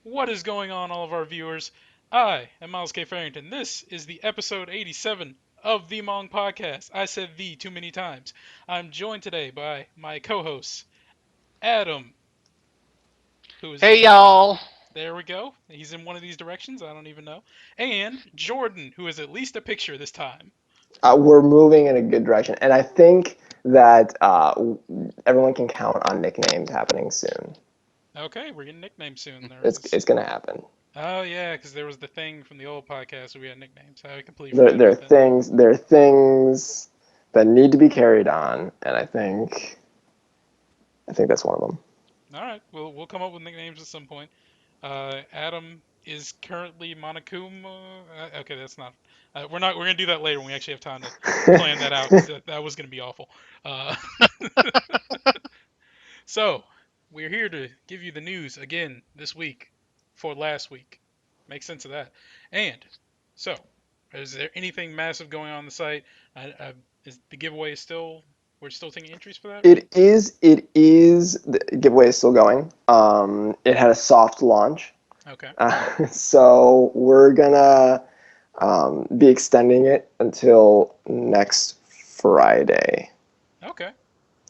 What is going on, all of our viewers? I am Miles K. Farrington. This is the episode 87 of the MONG podcast. I said "the" too many times. I'm joined today by my co-hosts, Adam, who is, Hey y'all! there we go. He's in one of these directions, I don't even know. And Jordan, who is at least a picture this time. We're moving in a good direction, and I think that everyone can count on nicknames happening soon. Okay, we're getting nicknames soon. It's gonna happen. Oh yeah, because there was the thing from the old podcast where we had nicknames. I completely There, forgot there are about that. things there are things that need to be carried on, and I think that's one of them. All right, we'll come up with nicknames at some point. Adam is currently Monokuma. Okay, that's not. We're gonna do that later when we actually have time to plan that out because that was gonna be awful. Uh, so we're here to give you the news again this week for last week. Make sense of that. And so, is there anything massive going on the site? Is the giveaway still? We're still taking entries for that, right? It is. The giveaway is still going. It had a soft launch, Okay. so we're gonna be extending it until next Friday. Okay.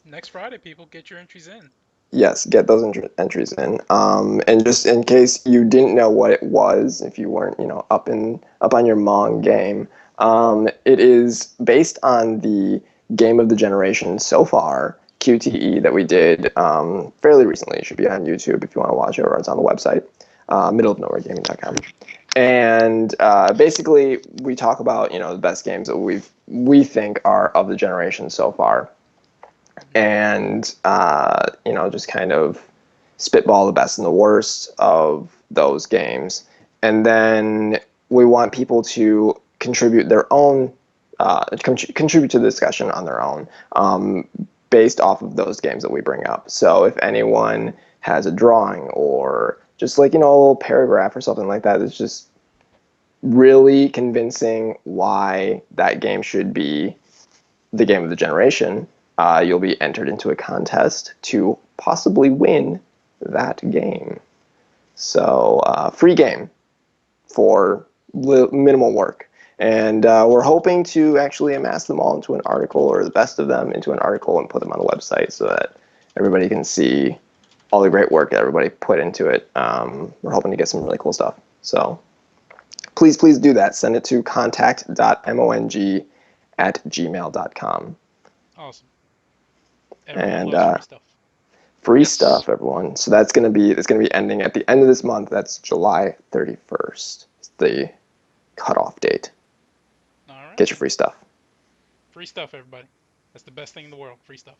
Next Friday, people get your entries in. Yes, get those entries in. And just in case you didn't know what it was, if you weren't, up on your Mong game, it is based on the game of the generation so far, QTE, that we did fairly recently. It should be on YouTube if you want to watch it, or it's on the website, middleofnowheregaming.com. And basically, we talk about the best games that we think are of the generation so far, and just kind of spitball the best and the worst of those games, and then we want people to contribute their own, contribute to the discussion on their own, based off of those games that we bring up. So if anyone has a drawing, or just like a little paragraph or something like that, it's just really convincing why that game should be the game of the generation, you'll be entered into a contest to possibly win that game. So, free game for minimal work. And we're hoping to actually amass them all into an article, or the best of them into an article, and put them on the website so that everybody can see all the great work that everybody put into it. We're hoping to get some really cool stuff. So please do that. Send it to contact.mong@gmail.com. Awesome. Everyone And loves free stuff. free Yes. stuff, everyone. So that's gonna be ending at the end of this month. That's July 31st. It's the cutoff date. All right. Get your free stuff. Free stuff, everybody. That's the best thing in the world. Free stuff.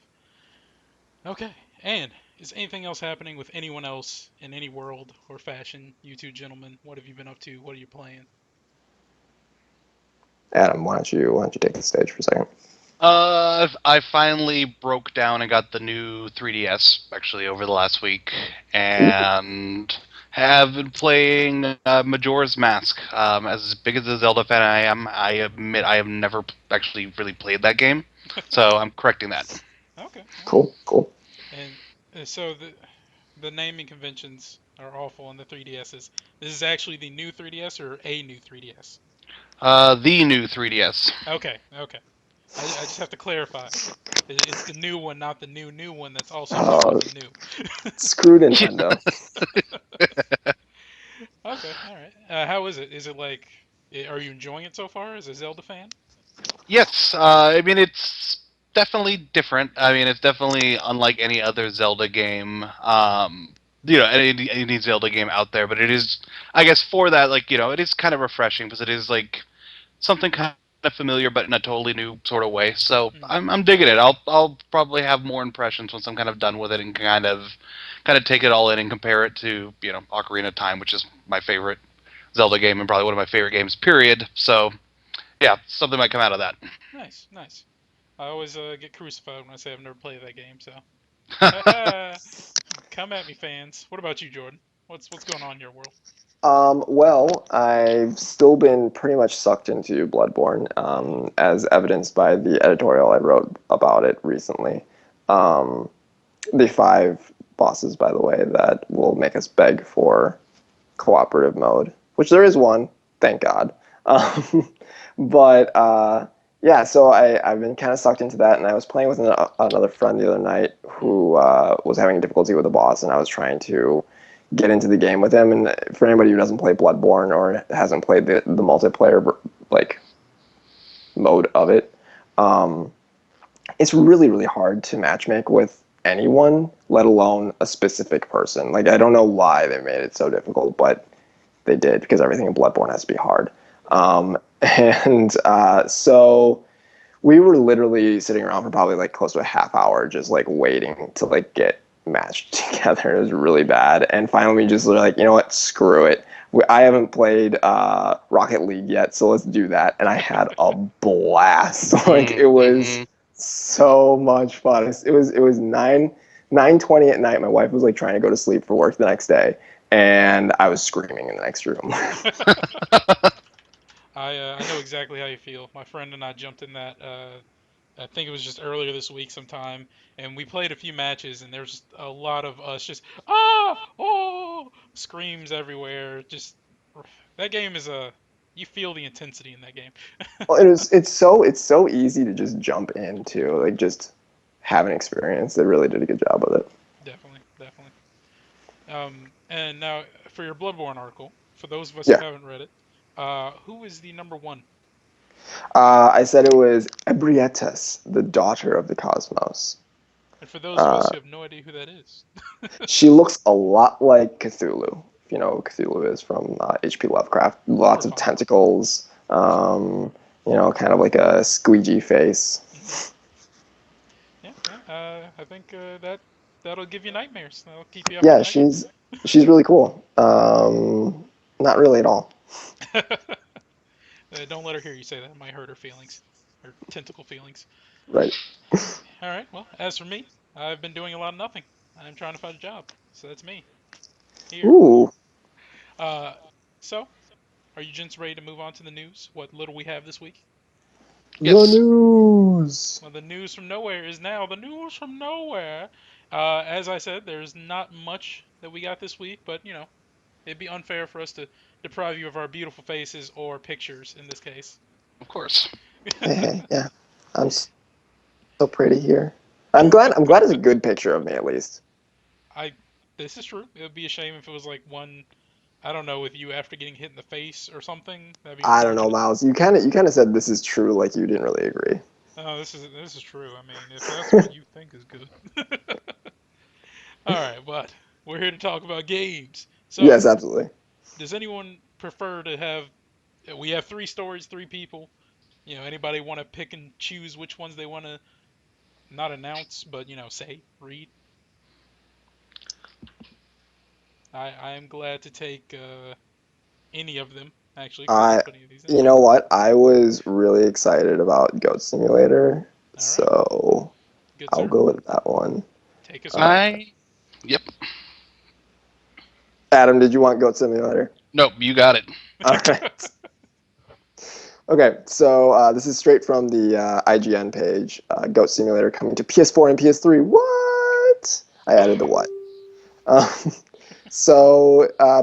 Okay. And is anything else happening with anyone else in any world or fashion? You two gentlemen, what have you been up to? What are you playing? Adam, why don't you take the stage for a second? I finally broke down and got the new 3DS actually over the last week, and have been playing Majora's Mask. As big as a Zelda fan I am, I admit I have never actually really played that game, so I'm correcting that. Okay. All right. Cool. And so the naming conventions are awful on the 3DSs. This is actually the new 3DS or a new 3DS. The new 3DS. Okay. Okay. I just have to clarify. It's the new one, not the new one that's also new Uh, on the new. Screw Nintendo. Okay, all right. How is it? Is it like, are you enjoying it so far as a Zelda fan? Yes, I mean it's definitely different. I mean it's definitely unlike any other Zelda game. Any Zelda game out there, but it is, I guess, for that, like it is kind of refreshing because it is like something kind of familiar, but in a totally new sort of way. So I'm Hmm. digging it. I'll probably have more impressions once I'm kind of done with it and kind of take it all in and compare it to Ocarina of Time, which is my favorite Zelda game and probably one of my favorite games. Period. So yeah, something might come out of that. Nice, nice. I always get crucified when I say I've never played that game. So, come at me, fans. What about you, Jordan? What's going on in your world? Well, I've still been pretty much sucked into Bloodborne, as evidenced by the editorial I wrote about it recently. Um, the five bosses, by the way, that will make us beg for cooperative mode, which there is one, thank God. Um, but yeah, so I've been kind of sucked into that, and I was playing with another friend the other night who was having difficulty with the boss, and I was trying to get into the game with him. And for anybody who doesn't play Bloodborne or hasn't played the multiplayer like mode of it, um, it's really really hard to matchmake with anyone, let alone a specific person. Like I don't know why they made it so difficult, but they did because everything in Bloodborne has to be hard. And so we were literally sitting around for probably like close to a half hour, just like waiting to like get matched together. It was really bad. And finally, we just were like, you know what, screw it. I haven't played Rocket League yet, so let's do that. And I had a blast. Like it was Mm-hmm. so much fun. It was 9:20 at night. My wife was like trying to go to sleep for work the next day, and I was screaming in the next room. I know exactly how you feel. My friend and I jumped in that. I think it was just earlier this week sometime, and we played a few matches, and there's just a lot of us just screams everywhere. Just that game is a you feel the intensity in that game. Well, it's so easy to just jump into, like just have an experience. They really did a good job with it. Definitely, definitely. And now for your Bloodborne article, for those of us who Yeah. haven't read it, who is the number one? I said it was Ebrietas, the daughter of the cosmos. And for those of us Uh, who have no idea who that is, she looks a lot like Cthulhu. If you know who Cthulhu is from H.P. Lovecraft. Lots of horrifying. tentacles. Kind of like a squeegee face. Hmm. Yeah, yeah. I think that'll give you nightmares. That'll keep you up at Yeah, night. she's really cool. Not really at all. Don't let her hear you say that. It might hurt her feelings, her tentacle feelings. Right. All right. Well, as for me, I've been doing a lot of nothing. I'm trying to find a job. So that's me here. Ooh, Uh, so are you gents ready to move on to the news? What little we have this week? the Yes, news. Well, the news from nowhere is now the news from nowhere. As I said, there's not much that we got this week, but it'd be unfair for us to deprive you of our beautiful faces or pictures in this case. of course. Hey, hey, yeah. I'm so pretty here. I'm glad it's a good picture of me at least. I This is true. It would be a shame if it was like one, I don't know, with you after getting hit in the face or something. That'd be I don't know, unfortunate. Miles. You kind of said this is true, like you didn't really agree. Oh, this is true. I mean, if that's what you think is good. All right, but we're here to talk about games. So, Yes, absolutely. does anyone prefer to have? We have three stories, three people. Anybody want to pick and choose which ones they want to not announce, but say, read? I am glad to take any of them actually, because I I, didn't put any of these in. you know what? I was really excited about Goat Simulator, All right, so good I'll sir. go with that one. Take us away. Uh, Yep. Adam, did you want Goat Simulator? Nope, you got it. All right. Okay, so this is straight from the IGN page. Goat Simulator coming to PS4 and PS3. What? I added the what. Um,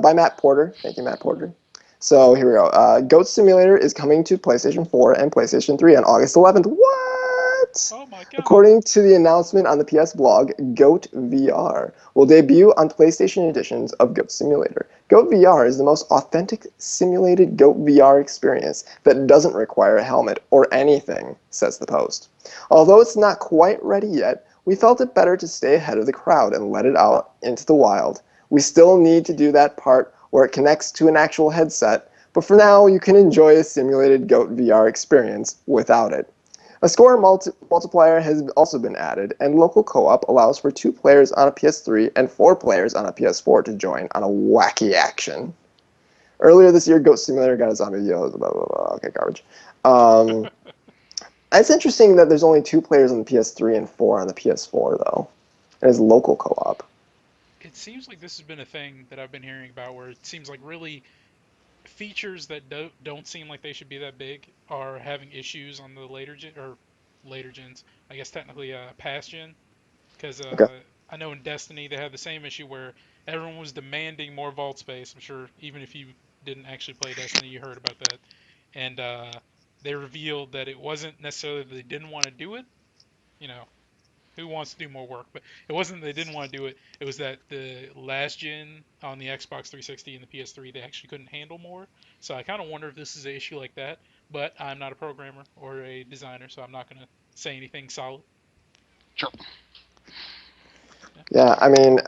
by Matt Porter. Thank you, Matt Porter. So here we go. Goat Simulator is coming to PlayStation 4 and PlayStation 3 on August 11th. What? Oh my god. According to the announcement on the PS blog, GoatVR will debut on PlayStation editions of Goat Simulator. GoatVR is the most authentic simulated Goat VR experience that doesn't require a helmet or anything, says the post. Although it's not quite ready yet, we felt it better to stay ahead of the crowd and let it out into the wild. We still need to do that part where it connects to an actual headset, but for now you can enjoy a simulated Goat VR experience without it. A score multiplier has also been added, and local co-op allows for 2 players on a PS3 and 4 players on a PS4 to join on a wacky action. Earlier this year, Goat Simulator got a zombie blah blah blah. Okay, garbage. Um, it's interesting that there's only 2 players on the PS3 and 4 on the PS4 though. It is local co-op. It seems like this has been a thing that I've been hearing about where it seems like really features that don't seem like they should be that big are having issues on the later gens. I guess technically past gen, because Okay. I know in Destiny they had the same issue where everyone was demanding more vault space. I'm sure even if you didn't actually play Destiny, you heard about that. And they revealed that it wasn't necessarily that they didn't want to do it. You know, who wants to do more work? But it wasn't that they didn't want to do it. It was that the last gen on the Xbox 360 and the PS3 they actually couldn't handle more. So I kind of wonder if this is an issue like that. But I'm not a programmer or a designer, so I'm not gonna say anything solid. Sure. Yeah. Yeah, I mean,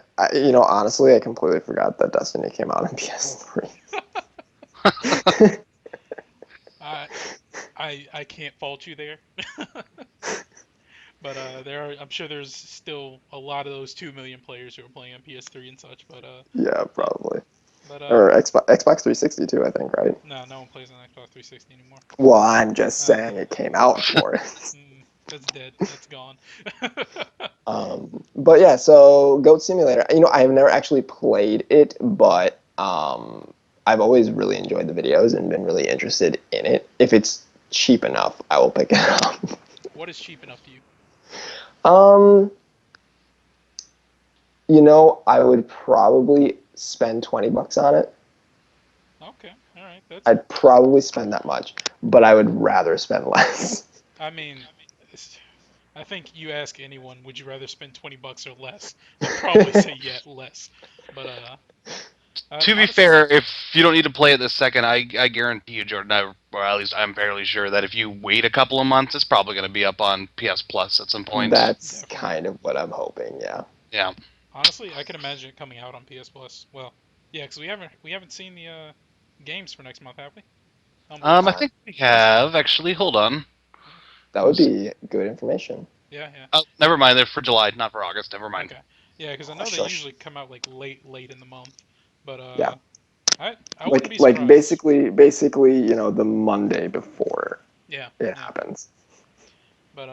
honestly, I completely forgot that Destiny came out on PS3. I I can't fault you there. But I'm sure there's still a lot of those 2 million players who are playing on PS3 and such. But Yeah, yeah. probably. But Or Xbox 360 too, I think, right? no one plays on Xbox 360 anymore. Well, I'm just Uh, saying it came out for it. that's dead. That's gone. But yeah, so Goat Simulator. I have never actually played it, but I've always really enjoyed the videos and been really interested in it. If it's cheap enough, I will pick it up. What is cheap enough to you? Um, I would probably spend $20 on it. Okay, all right. That's. I'd probably spend that much, but I would rather spend less. I mean, I think you ask anyone, would you rather spend $20 or less? They'll probably say yeah, less. But yeah. To be Honestly, fair, if you don't need to play it this second, I guarantee you, Jordan, or at least I'm fairly sure that if you wait a couple of months, it's probably going to be up on PS Plus at some point. That's definitely. kind of what I'm hoping, yeah. Yeah. Honestly, I can imagine it coming out on PS Plus. Well, yeah, because we haven't seen the games for next month, have we? I don't believe I so. Uh, think we have actually. Hold on. Yeah, that would be good information. yeah, yeah. Oh, never mind. They're for July, not for August. Never mind. Okay, yeah, because I Oh, know they shush. usually come out like late in the month, but Yeah. I wouldn't like be like surprised. basically the Monday before Yeah, it yeah. happens. But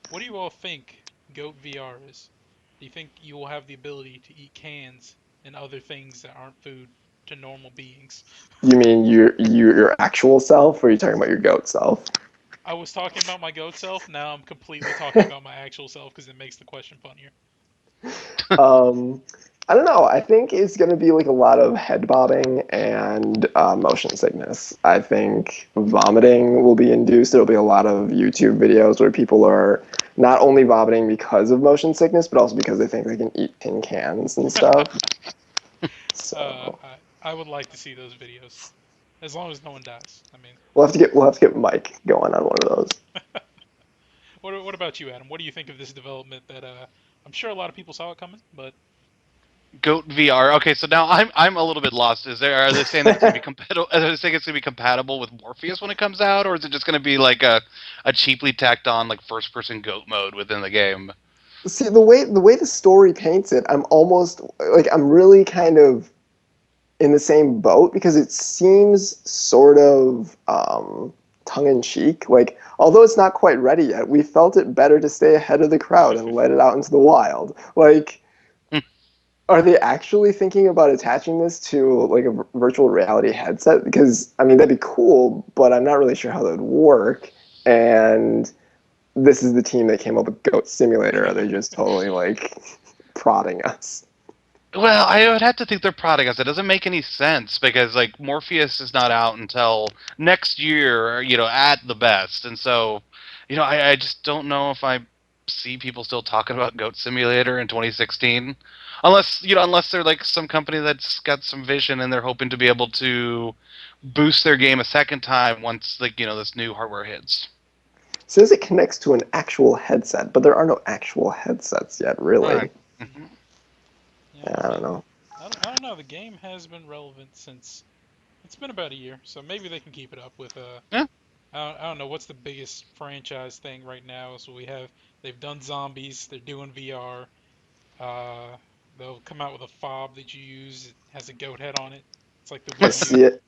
what do you all think Goat VR is? Do you think you will have the ability to eat cans and other things that aren't food to normal beings? You mean your actual self, or are you talking about your goat self? I was talking about my goat self. Now I'm completely talking about my actual self because it makes the question funnier. um, I don't know. I think it's going to be like a lot of head bobbing and motion sickness. I think vomiting will be induced. There'll be a lot of YouTube videos where people are not only vomiting because of motion sickness, but also because they think they can eat tin cans and stuff. So I would like to see those videos, as long as no one dies. I mean, we'll have to get Mike going on one of those. what about you, Adam? What do you think of this development that I'm sure a lot of people saw it coming, but Goat VR. Okay, so now I'm a little bit lost. Are they saying that it's gonna be compatible? Are they saying it's gonna be compatible with Morpheus when it comes out, or is it just gonna be like a cheaply tacked on like first person goat mode within the game? See, the way the story paints it, I'm almost like I'm really kind of in the same boat because it seems sort of tongue in cheek. Like, although it's not quite ready yet, we felt it better to stay ahead of the crowd and let it out into the wild. Like, are they actually thinking about attaching this to like a virtual reality headset? Because I mean, that'd be cool, but I'm not really sure how that would work. And this is the team that came up with Goat Simulator. Are they just totally like prodding us? Well, I would have to think they're prodding us. It doesn't make any sense because like Morpheus is not out until next year, at the best. And so, I just don't know if I see people still talking about Goat Simulator in 2016, unless they're like some company that's got some vision and they're hoping to be able to boost their game a second time once like this new hardware hits. Says it connects to an actual headset, but there are no actual headsets yet, All right. really. Mhm. Yeah, Yeah, I I don't mean, know. I don't know. The game has been relevant since it's been about a year, so maybe they can keep it up with Yeah. I don't know what's the biggest franchise thing right now. So they've done zombies, they're doing VR. Uh, they'll come out with a fob that you use. It has a goat head on it. It's like the I Wii see U. it.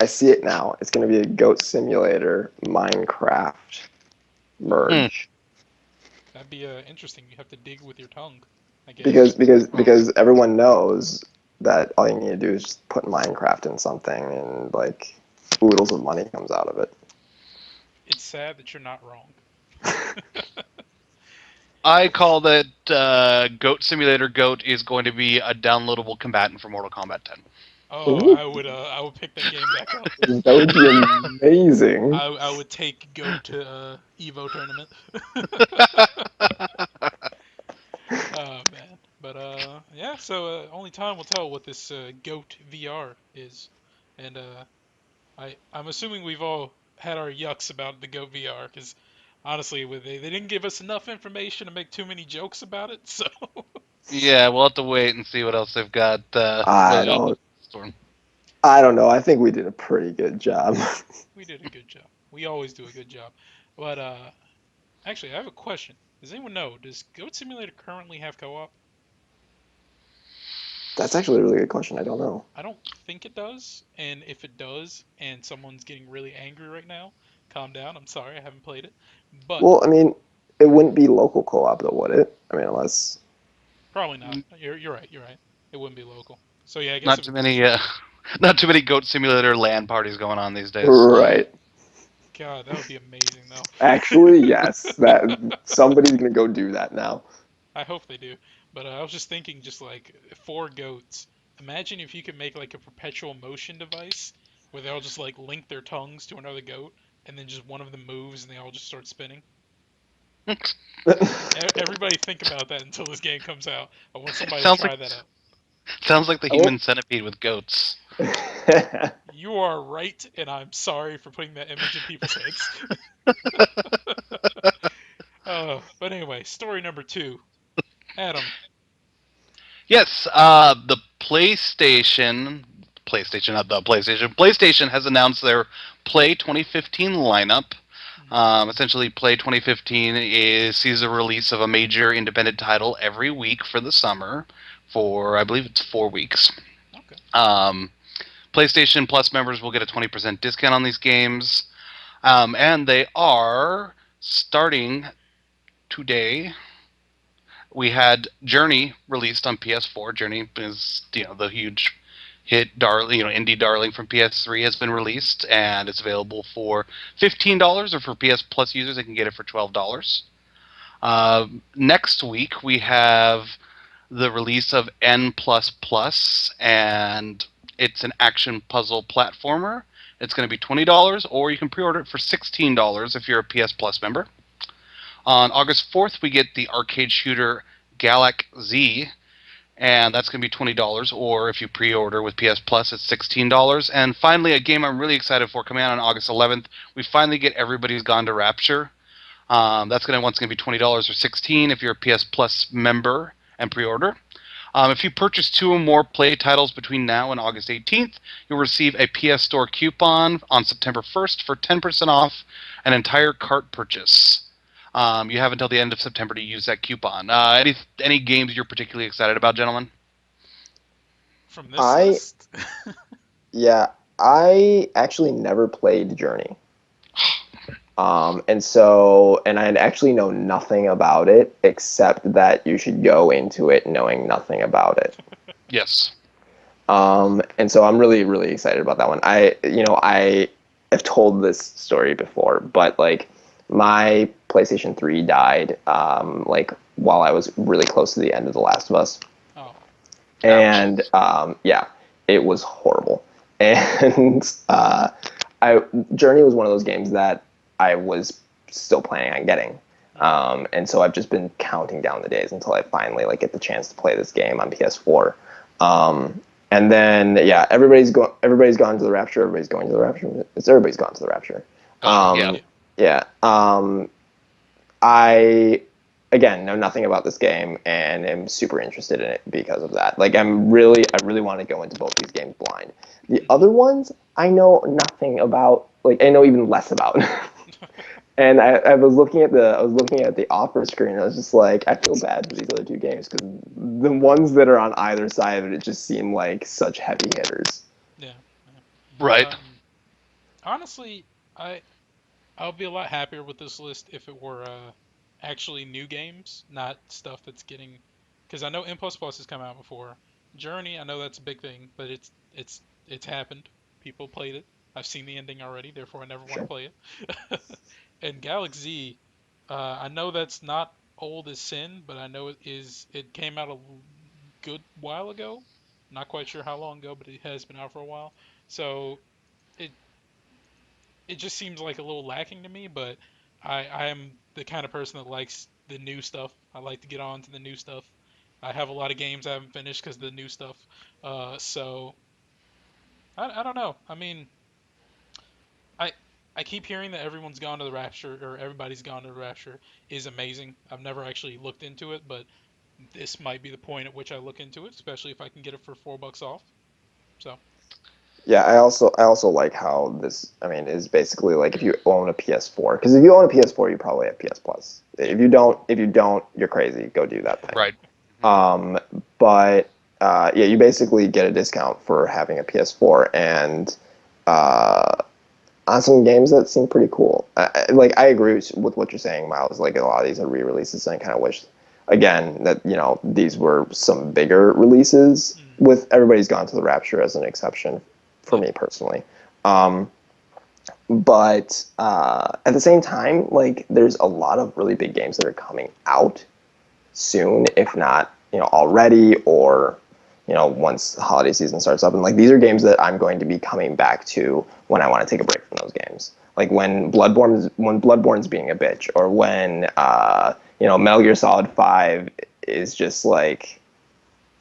I see it now. It's going to be a Goat Simulator Minecraft Hmm. merge That'd be interesting. You have to dig with your tongue, I because guess. because because everyone knows that all you need to do is just put Minecraft in something and like oodles of money comes out of it. It's sad that you're not wrong. I call that Goat Simulator Goat is going to be a downloadable combatant for Mortal Kombat 10. Oh, Ooh, I would pick that game back up. that would be amazing. I would take Goat to Evo tournament. Oh man, but yeah. So only time will tell what this Goat VR is, and I'm assuming we've all had our yucks about the Goat VR because honestly, they didn't give us enough information to make too many jokes about it. So Yeah, we'll have to wait and see what else they've got. What I they got in don't. store. I don't know. I think we did a pretty good job. we did a good job. We always do a good job. But actually, I have a question. Does anyone know? Does Goat Simulator currently have co-op? That's actually a really good question. I don't know. I don't think it does. And if it does, and someone's getting really angry right now, calm down. I'm sorry, I haven't played it. But Well, I mean, it wouldn't be local co-op though, would it? I mean, unless probably not. You're right. You're right. It wouldn't be local. So yeah, I guess Not if too it does, many, not too many Goat Simulator LAN parties going on these days. right. God, that would be amazing though. Actually, yes. That somebody's gonna go do that now. I hope they do. But I was just thinking, just like four goats. Imagine if you could make like a perpetual motion device where they all just like link their tongues to another goat, and then just one of them moves and they all just start spinning. Everybody think about that until this game comes out. I want somebody to sounds like try that out. sounds like the I won't. human centipede with goats. You are right, and I'm sorry for putting that image in people's heads. But anyway, story number two. Adam. Yes, the not the PlayStation. PlayStation has announced their Play 2015 lineup. Essentially, Play 2015 sees the release of a major independent title every week for the summer, for I believe it's 4 weeks. Okay. Um, PlayStation Plus members will get a 20% discount on these games, and they are starting today. We had Journey released on PS4. Journey is the huge hit darling, indie darling from PS3 has been released, and it's available for $15, or for PS Plus users they can get it for $12. Next week we have the release of N++, and it's an action puzzle platformer. It's going to be $20, or you can pre-order it for $16 if you're a PS Plus member. On August 4th, we get the arcade shooter GALAK-Z, and that's going to be $20, or if you pre-order with PS Plus, it's $16. And finally, a game I'm really excited for coming out on August 11th, we finally get Everybody's Gone to Rapture. That's going to be $20 or $16 if you're a PS Plus member and pre-order. If you purchase two or more Play titles between now and August 18th, you'll receive a PS Store coupon on September 1st for 10% off an entire cart purchase. You have until the end of September to use that coupon. Any games you're particularly excited about, gentlemen? From this I list, yeah, I actually never played Journey. And I actually know nothing about it except that you should go into it knowing nothing about it. Yes. And so I'm really, really excited about that one. I have told this story before, but like my PlayStation 3 died, like while I was really close to the end of The Last of Us. oh, Ouch. And yeah, it was horrible. And I Journey was one of those games that I was still planning on getting. And so I've just been counting down the days until I finally like get the chance to play this game on PS4. And then yeah, everybody's gone to the Rapture. Everybody's going to the Rapture. Everybody's gone to the Rapture. Yeah. yeah. Yeah. I again know nothing about this game and am super interested in it because of that. Like I really want to go into both these games blind. The other ones I know nothing about. Like I know even less about. And I was looking at the offer screen. And I was just like, I feel bad for these other two games because the ones that are on either side of it just seem like such heavy hitters. Yeah. Yeah. Right. Honestly, I I'll be a lot happier with this list if it were actually new games, not stuff that's getting. Because I know M++ has come out before. Journey, I know that's a big thing, but it's happened. People played it. I've seen the ending already, therefore I never want to Sure. play it. And GALAK-Z, I know that's not old as sin, but I know it came out a good while ago. Not quite sure how long ago, but it has been out for a while. So it it just seems like a little lacking to me, but I am the kind of person that likes the new stuff. I like to get on to the new stuff. I have a lot of games I haven't finished because of the new stuff. So I don't know. I mean, I I keep hearing that everyone's gone to the Rapture or everybody's gone to the Rapture is amazing. I've never actually looked into it, but this might be the point at which I look into it, especially if I can get it for $4 off. So Yeah, I also like how this. I mean, is basically like if you own a PS4, because if you own a PS4, you probably have PS Plus. yeah, If you don't, you're crazy. Go do that thing. Right. Mhm. Um, but yeah, you basically get a discount for having a PS4, and uh, on some games that seem pretty cool. Like I agree with what you're saying, Miles. Like a lot of these are re-releases, and I kind of wish, again, that these were some bigger releases. mm, With Everybody's Gone to the Rapture as an exception, for yeah, me personally. Um, but at the same time, like there's a lot of really big games that are coming out soon, if not already, or once the holiday season starts up. And like these are games that I'm going to be coming back to when I want to take a break from those games. Like when Bloodborne's being a bitch, or when Metal Gear Solid 5 is just like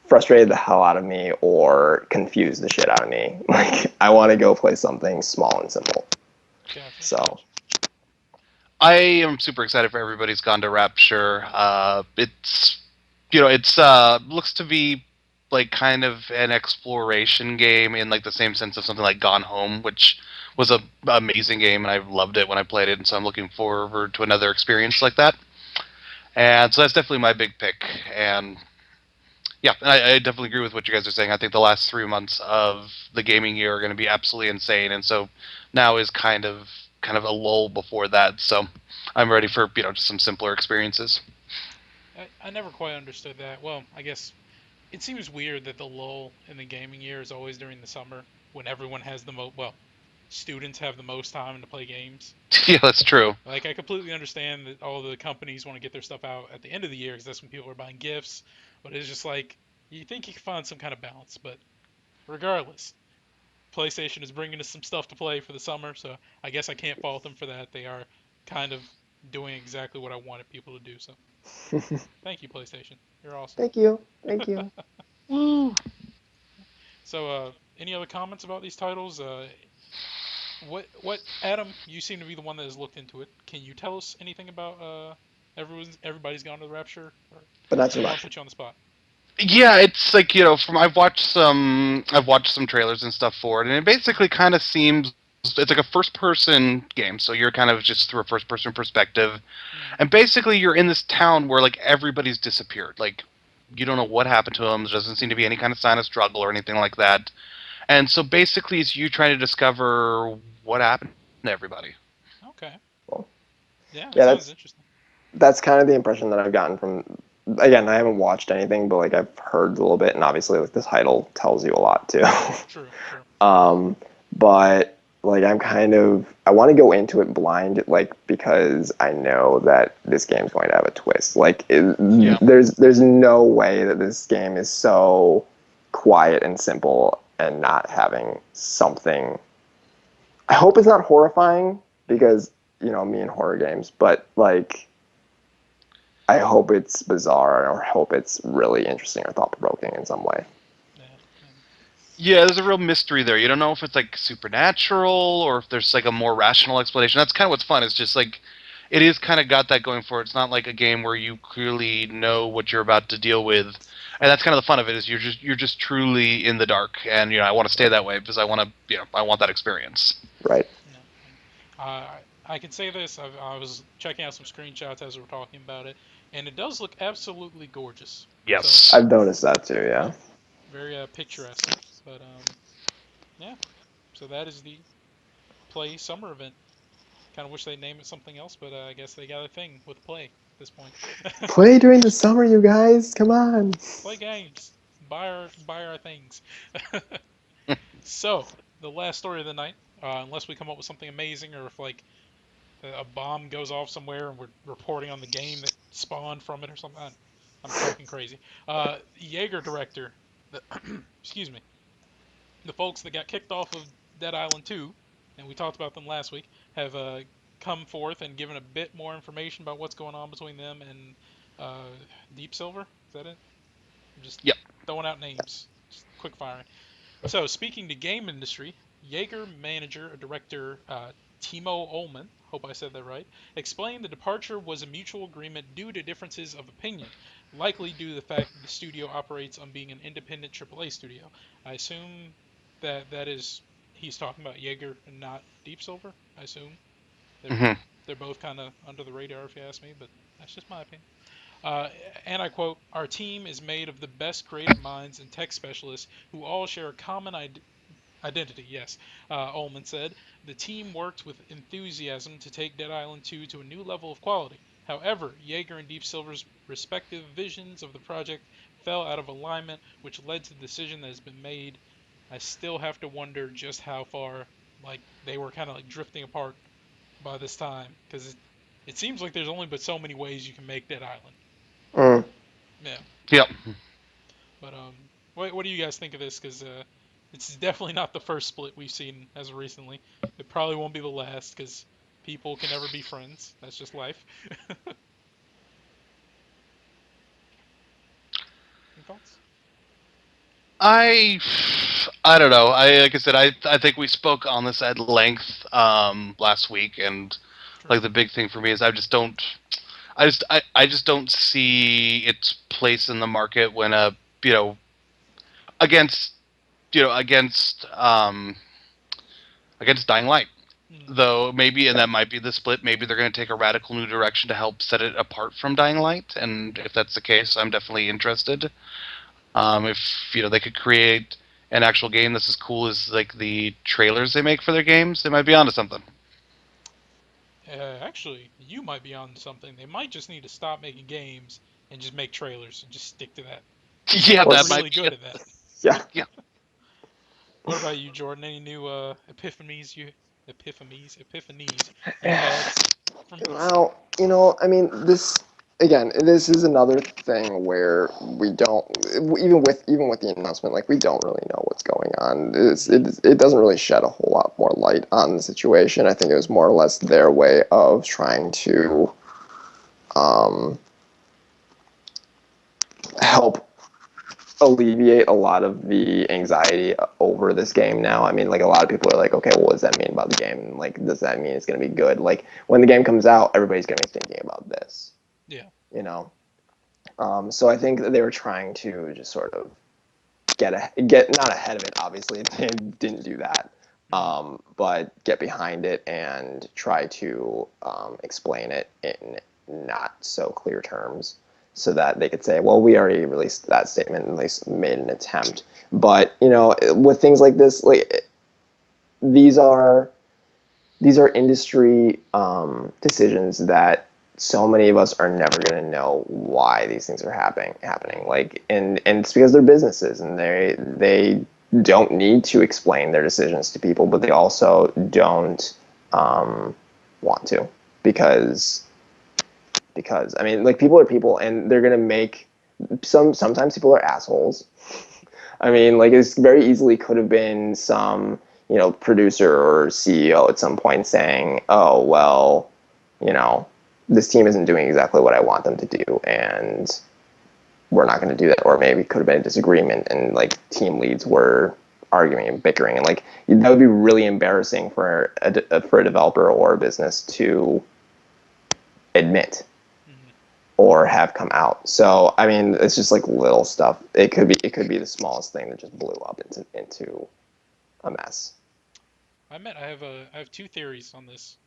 frustrated the hell out of me or confused the shit out of me. Like I want to go play something small and simple. gotcha, So gotcha. I am super excited for Everybody's Gone to Rapture. It's it's looks to be like kind of an exploration game in like the same sense of something like Gone Home, which was a Mm, amazing game and I loved it when I played it, and so I'm looking forward to another experience like that. And so that's definitely my big pick. And yeah, I definitely agree with what you guys are saying. I think the last 3 months of the gaming year are going to be absolutely insane, and so now is kind of a lull before that. So I'm ready yeah. for just some simpler experiences. I never quite understood that. Well, I guess it seems weird that the lull in the gaming year is always during the summer when everyone has the most, well, students have the most time to play games. Yeah, that's true. Like I completely understand that all the companies want to get their stuff out at the end of the year because that's when people are buying gifts. But it's just like you think you can find some kind of balance. But regardless, PlayStation is bringing us some stuff to play for the summer, so I guess I can't fault them for that. They are kind of doing exactly what I wanted people to do. So thank you, PlayStation. You're awesome. thank you, thank you. Woo. So any other comments about these titles? What Adam? You seem to be the one that has looked into it. Can you tell us anything about everybody's gone to the Rapture? Or But not I too don't want to much. put you on the spot. Yeah, it's like from I've watched some trailers and stuff for it, and it basically kind of seems it's like a first person game, so you're kind of just through a first person perspective. Mm, And basically, you're in this town where like everybody's disappeared. Like you don't know what happened to them. There doesn't seem to be any kind of sign of struggle or anything like that. And so basically, it's you trying to discover what happened to everybody. okay. Well, Yeah, that yeah, sounds interesting. that's kind of the impression that I've gotten from. Again, I haven't watched anything, but like I've heard a little bit, and obviously like the title tells you a lot too. True, true. um, but like I want to go into it blind, like because I know that this game's going to have a twist. Like Yeah. there's no way that this game is so quiet and simple and not having something. I hope it's not horrifying Mm, because me and horror games, but like I hope it's bizarre or hope it's really interesting or thought provoking in some way. yeah, yeah. Yeah, there's a real mystery there. You don't know if it's like supernatural or if there's like a more rational explanation. That's kind of what's fun. It's just like it is kind of got that going for it. It's not like a game where you clearly know what you're about to deal with, and that's kind of the fun of it. Is you're just truly in the dark, and I want to stay that way because I want to I want that experience. Right. Yeah, yeah. I can say this. I was checking out some screenshots as we were talking about it, and it does look absolutely gorgeous. So Yes. I've noticed that too. yeah, Yeah. very picturesque. But yeah. So that is the Play Summer event. Kind of wish they name it something else, but I guess they got a thing with Play at this point. Play during the summer, you guys. Come on. Play games. Buy our things. So the last story of the night, unless we come up with something amazing, or if like a bomb goes off somewhere and we're reporting on the game that spawned from it or something. I'm talking crazy. Jaeger director, the, excuse me, the folks that got kicked off of Dead Island 2, and we talked about them last week, have come forth and given a bit more information about what's going on between them and uh, Deep Silver. Is that it? I'm just Yep. throwing out names, just quick firing. So, speaking to game industry, Jaeger manager or director Timo Ullman, hope I said that right, explained the departure was a mutual agreement due to differences of opinion, likely due to the fact that the studio operates on being an independent AAA studio. I assume that is he's talking about Jaeger and not Deep Silver. I assume they're Hmm. they're both kind of under the radar if you ask me, but that's just my opinion. Uh, and I quote, "Our team is made of the best creative minds and tech specialists who all share a common identity." Yes, Ullman said. The team worked with enthusiasm to take Dead Island 2 to a new level of quality. However, Jaeger and Deep Silver's respective visions of the project fell out of alignment, which led to the decision that has been made. I still have to wonder just how far, like, they were kind of like drifting apart by this time, because it seems like there's only but so many ways you can make Dead Island. Mm. Yeah. Yep. But what do you guys think of this? Because it's definitely not the first split we've seen as of recently. It probably won't be the last because people can never be friends. That's just life. Any thoughts? I I don't know. I like I said, I think we spoke on this at length last week, and True. like the big thing for me is I just don't see its place in the market when you know against you know against Dying Light. Mm, Though maybe, and Yeah. that might be the split. Maybe they're going to take a radical new direction to help set it apart from Dying Light, and if that's the case, I'm definitely interested. If they could create an actual game that's as cool as like the trailers they make for their games, they might be onto something. actually, you might be on something. They might just need to stop making games and just make trailers and just stick to that because Yeah, they're Or that might really be good it. at that. yeah. Yeah. What about you, Jordan? Any new epiphanies you've had from this? Well, I mean, this is another thing where we don't, even with the announcement, like we don't really know what's going on. Mm, It doesn't really shed a whole lot more light on the situation. I think it was more or less their way of trying to um, help alleviate a lot of the anxiety over this game now. I mean, like a lot of people are like, okay, well, what does that mean about the game? Like, does that mean it's going to be good? Like, when the game comes out, everybody's going to be thinking about this, yeah. you know? So I think that they were trying to just sort of get not ahead of it. Obviously, they didn't do that, Mm, but get behind it and try to explain it in not so clear terms, so that they could say, "Well, we already released that statement and at least made an attempt." But with things like this, like these are these are industry decisions that so many of us are never going to know why these things are happening, mm, like, and it's because they're businesses and they don't need to explain their decisions to people, but they also don't want to, because I mean, like, people are people and they're going to make sometimes people are assholes. I mean, like, it very easily could have been some, producer or CEO at some point saying, "Oh, well, you know, this team isn't doing exactly what I want them to do, and we're not going to do that." Or maybe it could have been a disagreement, and like team leads were arguing and bickering, and like that would be really embarrassing for a developer or a business to admit mm. or have come out. So I mean, it's just like little stuff. It could be the smallest thing that just blew up into a mess. I have two theories on this.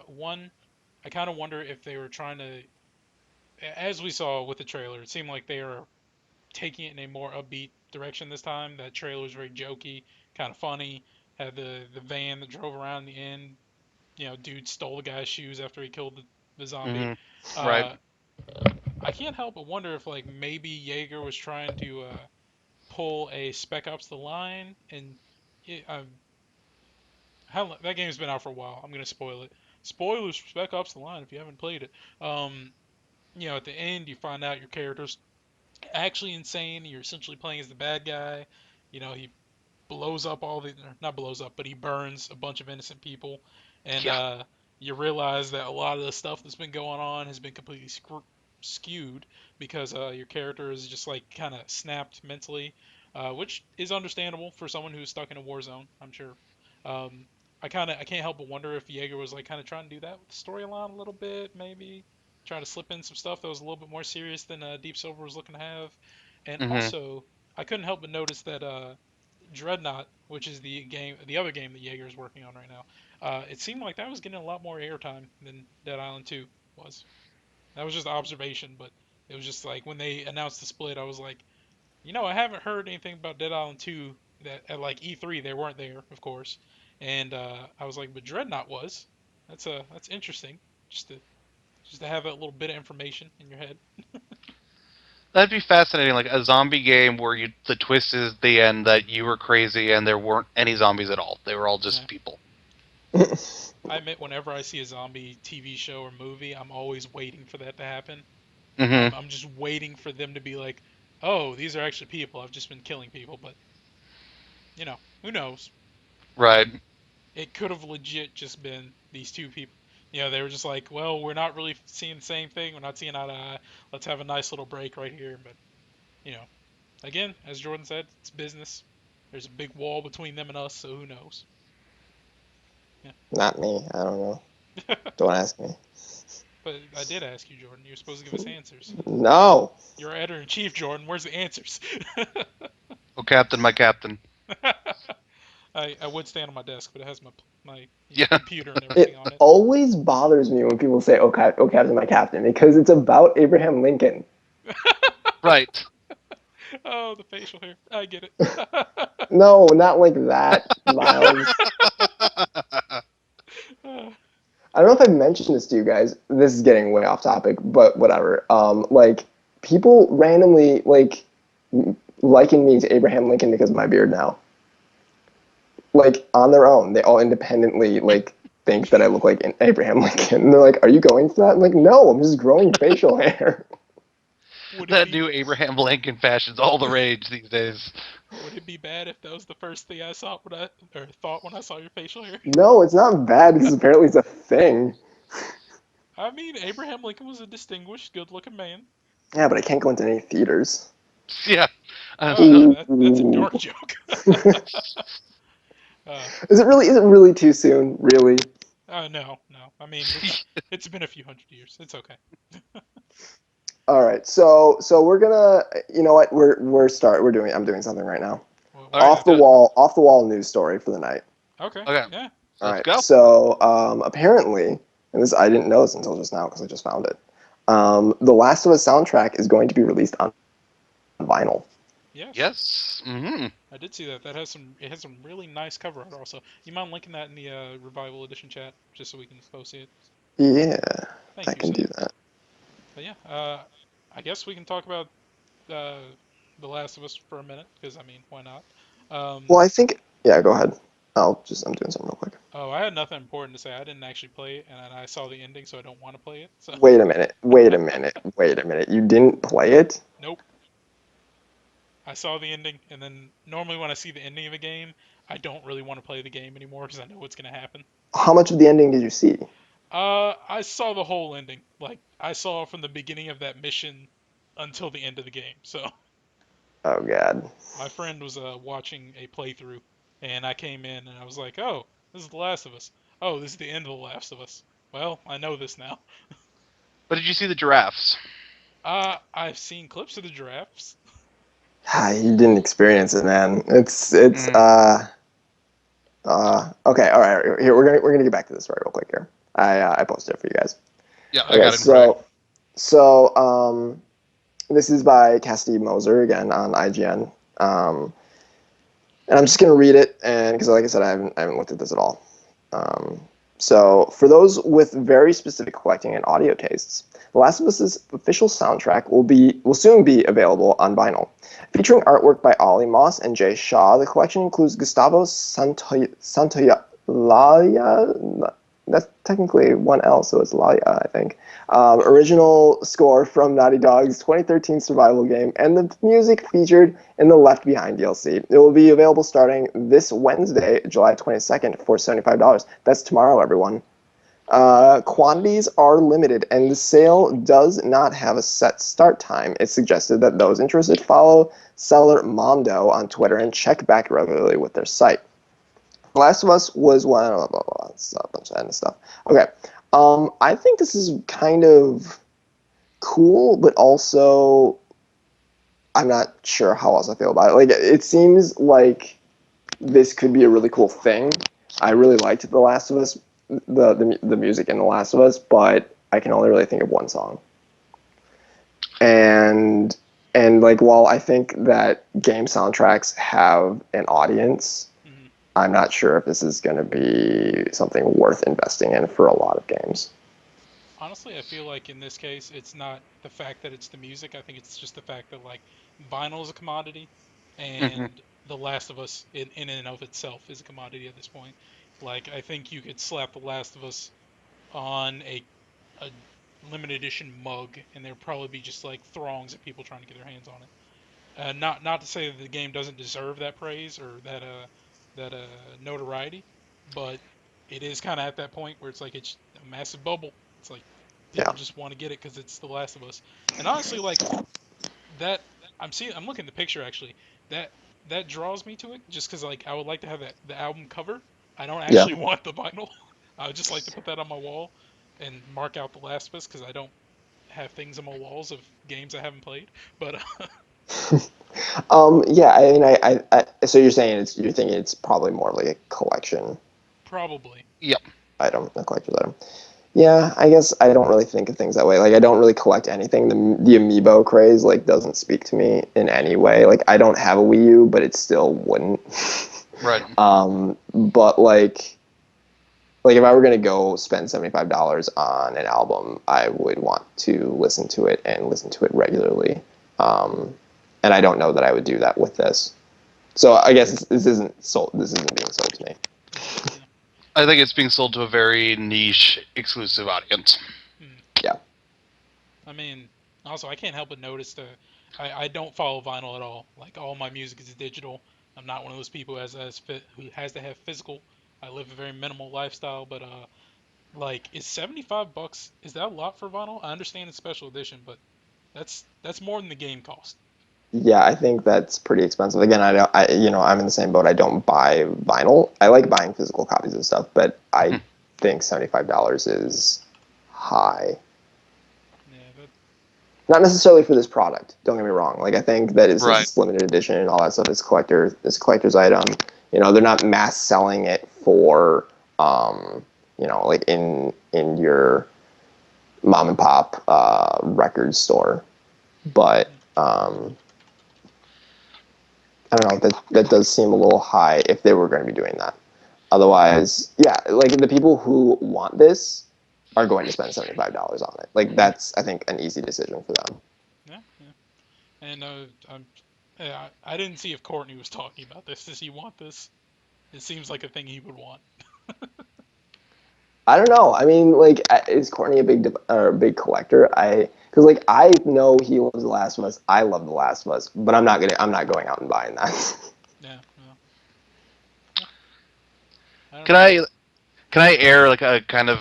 One, I kind of wonder if they were trying to, as we saw with the trailer, it seemed like they are taking it in a more upbeat direction this time. That trailer was very jokey, kind of funny. Had the van that drove around in the end. Dude stole the guy's shoes after he killed the zombie. Hmm. Right. Uh, I can't help but wonder if like maybe Jaeger was trying to pull a Spec Ops: The Line, and it, how that game's been out for a while. I'm gonna spoil it. spoilers for Spec Ops: The Line if you haven't played it. At the end you find out your character's actually insane. You're essentially playing as the bad guy. He blows up all the not blows up, but he burns a bunch of innocent people, and Yeah. you realize that a lot of the stuff that's been going on has been completely skewed because your character is just like kind of snapped mentally, which is understandable for someone who's stuck in a war zone. I'm sure. Um, I can't help but wonder if Jaeger was like kind of trying to do that with the storyline a little bit, maybe trying to slip in some stuff that was a little bit more serious than Deep Silver was looking to have, and Hmm. also I couldn't help but notice that Dreadnought, which is the other game that Jaeger is working on right now, it seemed like that was getting a lot more airtime than Dead Island 2 was. That was just observation, but it was just like when they announced the split, I was like, I haven't heard anything about Dead Island 2 that at like E3 they weren't there, of course, and I was like, but Dreadnought was. That's interesting, just to just to have that little bit of information in your head. That'd be fascinating, like a zombie game where the twist is the end that you were crazy and there weren't any zombies at all. They were all Yeah. just people. I admit, whenever I see a zombie TV show or movie, I'm always waiting for that to happen. Hmm. I'm just waiting for them to be like, oh, these are actually people. I've just been killing people, but who knows? Right. It could have legit just been these two people. They were just like, well, we're not really seeing the same thing. We're not seeing eye to eye. Let's have a nice little break right here. But you know, again, as Jordan said, it's business. There's a big wall between them and us, so who knows? Yeah. Not me. I don't know. Don't ask me. But I did ask you, Jordan. You're supposed to give us answers. No. You're editor in chief, Jordan. Where's the answers? Oh, Captain, my Captain. I would stand on my desk, but it has my Yeah. computer and everything It on it. always bothers me when people say, oh, Captain, my Captain, because it's about Abraham Lincoln. Right. Oh, the facial hair. I get it. No, not like that, Miles. I don't know if I've mentioned this to you guys. This is getting way off topic, but whatever. Like, people randomly, like, liken me to Abraham Lincoln because of my beard now. Like, on their own. They all independently, like, think that I look like an Abraham Lincoln. And they're like, are you going for that? I'm like, no, I'm just growing facial hair. would it That be new Abraham Lincoln fashion's all the rage these days. would it be bad if that was the first thing I saw when I or thought when I saw your facial hair? No, it's not bad because apparently it's a thing. I mean, Abraham Lincoln was a distinguished, good-looking man. Yeah, but I can't go into any theaters. Yeah. Oh, that's a dark joke. uh, Is it really too soon? Really? no, no. I mean, it's been a few hundred years. It's okay. All right. So we're gonna, you know what? We're doing. I'm doing something right now. What are you gonna do? Off the wall news story for the night. Okay, Okay. yeah. All Let's right. go. So apparently, and this I didn't know this until just now because I just found it. The Last of Us soundtrack is going to be released on vinyl. Yes, Yes. Hmm. I did see that. It has some really nice cover art also. You mind linking that in the revival edition chat just so we can both see it? Yeah, Thank I you, can sir. do that. But yeah, I guess we can talk about uh, The Last of Us for a minute because I mean, why not? Um, Well, I think. Yeah, go ahead. I'm doing something real quick. oh, I had nothing important to say. I didn't actually play it, and I saw the ending, so I don't want to play it. So Wait a minute. Wait a minute. Wait a minute. You didn't play it? nope. I saw the ending, and then normally when I see the ending of a game, I don't really want to play the game anymore because I know what's gonna happen. How much of the ending did you see? I saw the whole ending. Like I saw from the beginning of that mission until the end of the game. So Oh God. my friend was watching a playthrough, and I came in and I was like, "Oh, this is The Last of Us. Oh, this is the end of The Last of Us. Well, I know this now." But did you see the giraffes? I've seen clips of the giraffes. You didn't experience it, man. It's Mm. okay. All right. Here we're gonna get back to this story real quick here. I posted it for you guys. Yeah, I Okay. got it in front of me. So this is by Cassidy Moser again on IGN. And I'm just gonna read it, and because like I said, I haven't looked at this at all. Um, so for those with very specific collecting and audio tastes, The Last of Us's official soundtrack will soon be available on vinyl. Featuring artwork by Ollie Moss and Jay Shaw, the collection includes Gustavo Santaolalla, that's technically one L, so it's Laia, I think. Original score from Naughty Dog's 2013 survival game, and the music featured in the Left Behind DLC. It will be available starting this Wednesday, July 22nd, for $75. That's tomorrow, everyone. Quantities are limited, and the sale does not have a set start time. It's suggested that those interested follow seller Mondo on Twitter and check back regularly with their site. Last of Us was one. Blah, blah, blah. It's a bunch of end stuff. Okay. I think this is kind of cool, but also I'm not sure how else I feel about it. Like, it seems like this could be a really cool thing. I really liked The Last of Us, the music in The Last of Us, but I can only really think of one song. And like, while I think that game soundtracks have an audience, Mhm. I'm not sure if this is going to be something worth investing in for a lot of games. Honestly, I feel like in this case, it's not the fact that it's the music. I think it's just the fact that like vinyl is a commodity, Hmm. and The Last of Us in and of itself is a commodity at this point. Like I think you could slap The Last of Us on a limited edition mug, and there'd probably be just like throngs of people trying to get their hands on it. Not to say that the game doesn't deserve that praise or that notoriety, but it is kind of at that point where it's like it's a massive bubble. It's like Yeah, people just want to get it because it's The Last of Us. And honestly, like that, I'm looking at the picture actually. That that draws me to it just because like I would like to have that the album cover. I don't yeah. actually want the vinyl. I would just like to put that on my wall and mark out The Last of Us because I don't have things on my walls of games I haven't played. But Yeah. I mean, so you're saying you're thinking it's probably more like a collection probably. Yep. item, a collector's item. Yeah, I guess I don't really think of things that way. Like, I don't really collect anything. The amiibo craze like doesn't speak to me in any way. Like, I don't have a Wii U, but it still wouldn't. Right. But like if I were gonna go spend $75 on an album, I would want to listen to it and listen to it regularly. Um, and I don't know that I would do that with this. So I guess this isn't sold. This isn't being sold to me. Yeah, yeah. I think it's being sold to a very niche, exclusive audience. Hmm. Yeah, I mean, also I can't help but notice I don't follow vinyl at all. Like all my music is digital. I'm not one of those people who has to have physical. I live a very minimal lifestyle, but like is $75? Is that a lot for vinyl? I understand it's special edition, but that's more than the game cost. yeah. I think that's pretty expensive. Again, I don't. I'm in the same boat. I don't buy vinyl. I like buying physical copies of stuff, but I think $75 is high. Yeah, that. Not necessarily for this product. Don't get me wrong. Like, I think that since Right. it's limited edition and all that stuff, it's a collector's item. They're not mass selling it for like in your mom and pop record store. But Yeah. I don't know. That does seem a little high if they were going to be doing that. Otherwise, yeah, like the people who want this are going to spend $75 on it. Like, that's, I think, an easy decision for them. Yeah, yeah. And I didn't see if Courtney was talking about this. Does he want this? It seems like a thing he would want. I don't know. I mean, like, is Courtney a big collector? Because like I know he loves The Last of Us. I love The Last of Us, but I'm not going out and buying that. Yeah, yeah. I don't Can know. I can I air like a kind of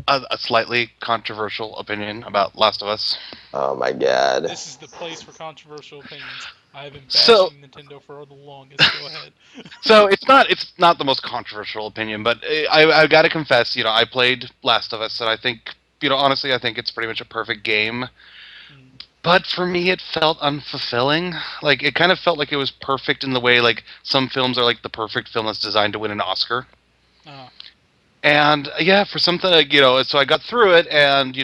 a slightly controversial opinion about Last of Us? Oh my god. This is the place for controversial opinions. I have been So bashing Nintendo for the longest. Go ahead. it's not the most controversial opinion, but I've got to confess, I played Last of Us, and I think honestly, I think it's pretty much a perfect game. Mm, But for me, it felt unfulfilling. Like it kind of felt like it was perfect in the way like some films are like the perfect film that's designed to win an Oscar. uh, And yeah, for something like, so I got through it, and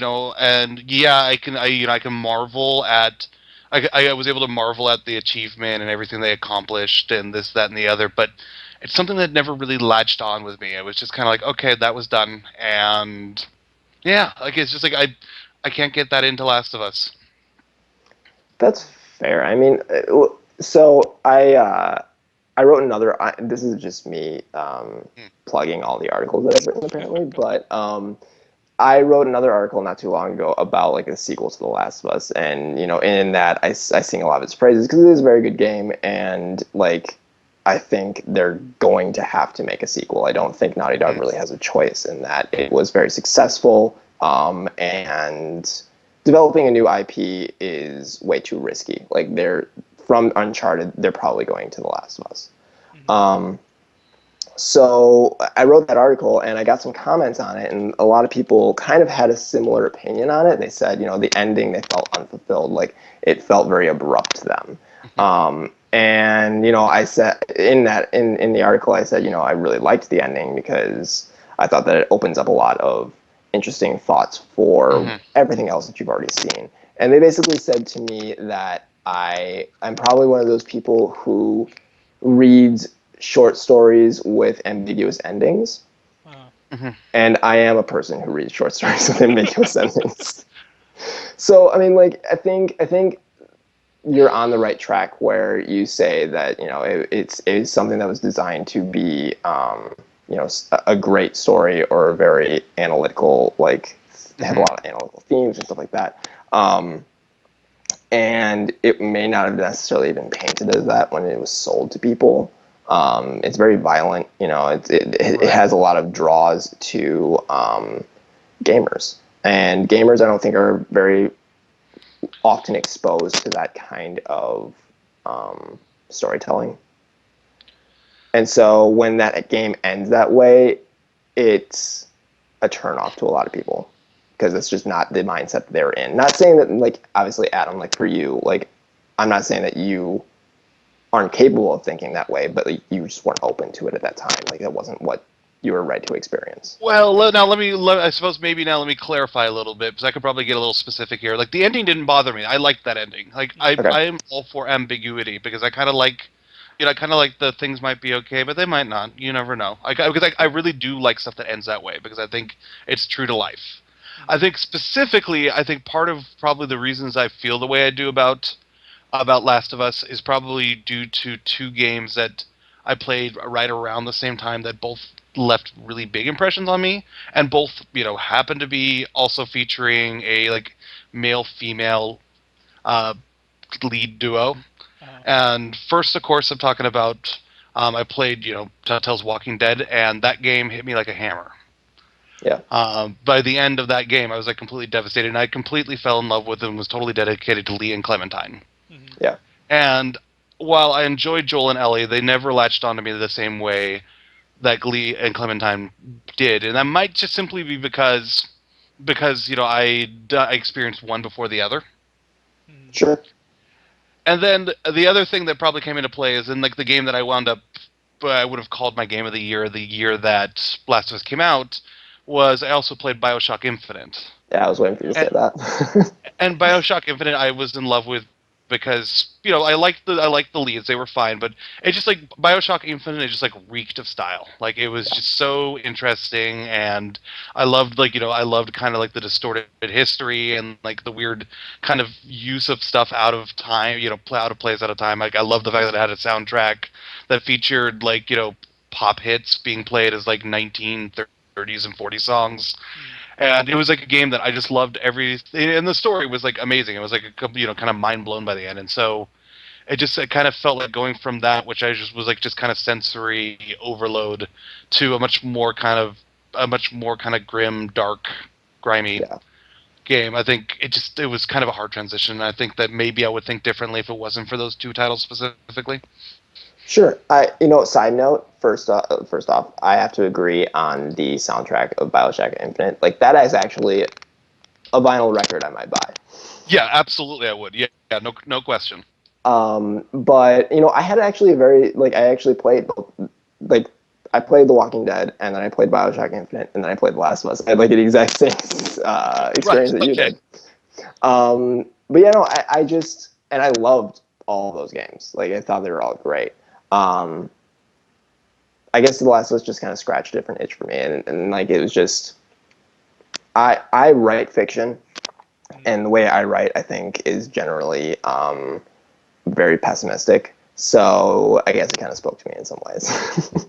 yeah, I can marvel at. I was able to marvel at the achievement and everything they accomplished and this, that, and the other. But it's something that never really latched on with me. It was just kind of like, okay, that was done, and yeah, like it's just like I can't get that into Last of Us. That's fair. I mean, so I wrote another. This is just me Hmm. plugging all the articles that I've written, apparently. But I wrote another article not too long ago about like a sequel to The Last of Us, and in that I sing a lot of its praises because it is a very good game, and like I think they're going to have to make a sequel. I don't think Naughty Dog Hmm. really has a choice in that. It was very successful, and developing a new IP is way too risky. Like they're from Uncharted, they're probably going to The Last of Us. Mhm. Um, so I wrote that article and I got some comments on it, and a lot of people kind of had a similar opinion on it. They said, the ending they felt unfulfilled, like it felt very abrupt to them. And I said in the article, I said, I really liked the ending because I thought that it opens up a lot of interesting thoughts for Hmm. everything else that you've already seen. And they basically said to me that I'm probably one of those people who reads short stories with ambiguous endings, Uh, Hmm. and I am a person who reads short stories with ambiguous endings. So I mean, like I think you're on the right track where you say that it's something that was designed to be a great story or a very analytical, like have a Hmm. lot of analytical themes and stuff like that. And it may not have necessarily been painted as that when it was sold to people. It's very violent. It Right. has a lot of draws to gamers, and gamers I don't think are very often exposed to that kind of storytelling. And so when that game ends that way, it's a turnoff to a lot of people because it's just not the mindset they're in. Not saying that, like, obviously, Adam, like for you, like, I'm not saying that you aren't capable of thinking that way, but like, you just weren't open to it at that time. Like, that wasn't what you were ready to experience. Well, now I suppose maybe now let me clarify a little bit because I could probably get a little specific here. Like the ending didn't bother me. I liked that ending. Like I, mhm. Okay. I am all for ambiguity because I kind of like, I kind of like the things might be okay, but they might not. You never know. Because I really do like stuff that ends that way because I think it's true to life. I Mhm. think specifically, I think part of probably the reasons I feel the way I do about Last of Us is probably due to two games that I played right around the same time that both left really big impressions on me, and both happen to be also featuring a like male female uh, lead duo. Uh, And first, of course, I'm talking about I played Telltale's Walking Dead, and that game hit me like a hammer. Yeah. By the end of that game, I was like completely devastated, and I completely fell in love with and was totally dedicated to Lee and Clementine. mhm. Yeah. And while I enjoyed Joel and Ellie, they never latched onto me the same way that Glee and Clementine did, and that might just simply be because I experienced one before the other. Mhm. Sure. And then the other thing that probably came into play is in like the game that I wound up I would have called my game of the year that Last of Us came out was I also played BioShock Infinite. Yeah, I was waiting for you to say And that. and BioShock Infinite I was in love with because I liked the leads, they were fine, but it just like BioShock Infinite it just like reeked of style. Like it was Yeah. just so interesting, and I loved I loved kind of like the distorted history and like the weird kind of use of stuff out of time, out of place out of time. Like I love the fact that it had a soundtrack that featured like pop hits being played as like 1930s and 40s songs, Mhm. and it was like a game that I just loved and the story was like amazing. It was like kind of mind blown by the end, and so it kind of felt like going from that, which I just was like just kind of sensory overload, to a much more kind of grim, dark, grimy Yeah. game. I think it was kind of a hard transition. I think that maybe I would think differently if it wasn't for those two titles specifically. Sure. Side note, first off, I have to agree on the soundtrack of BioShock Infinite. Like that is actually a vinyl record I might buy. Yeah, absolutely, I would. Yeah, yeah, no question. But I had actually a very like I actually played like I played The Walking Dead, and then I played BioShock Infinite, and then I played The Last of Us. I had like the exact same Right. experience that you Okay. did. But I just and I loved all of those games. Like I thought they were all great. Um, I guess The Last of Us just kind of scratched a different itch for me, and like it was just I write fiction, Mhm. and the way I write I think is generally very pessimistic. So I guess it kind of spoke to me in some ways.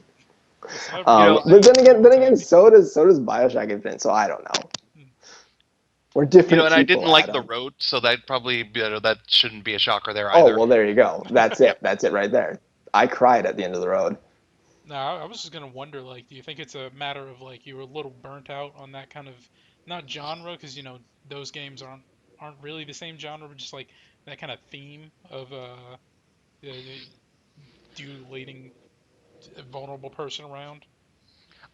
The celebrities But do then attack again, me. so does Bioshock Infinite. So I don't know. Hmm. We're different And I people, didn't like the Adam. road, so that probably that shouldn't be a shocker there Oh either. well, there you go. That's Yep. it. That's it right there. I cried at the end of the road. No, I was just gonna wonder, like, do you think it's a matter of like you were a little burnt out on that kind of not genre, because those games aren't really the same genre, but just like that kind of theme of dueling a vulnerable person around.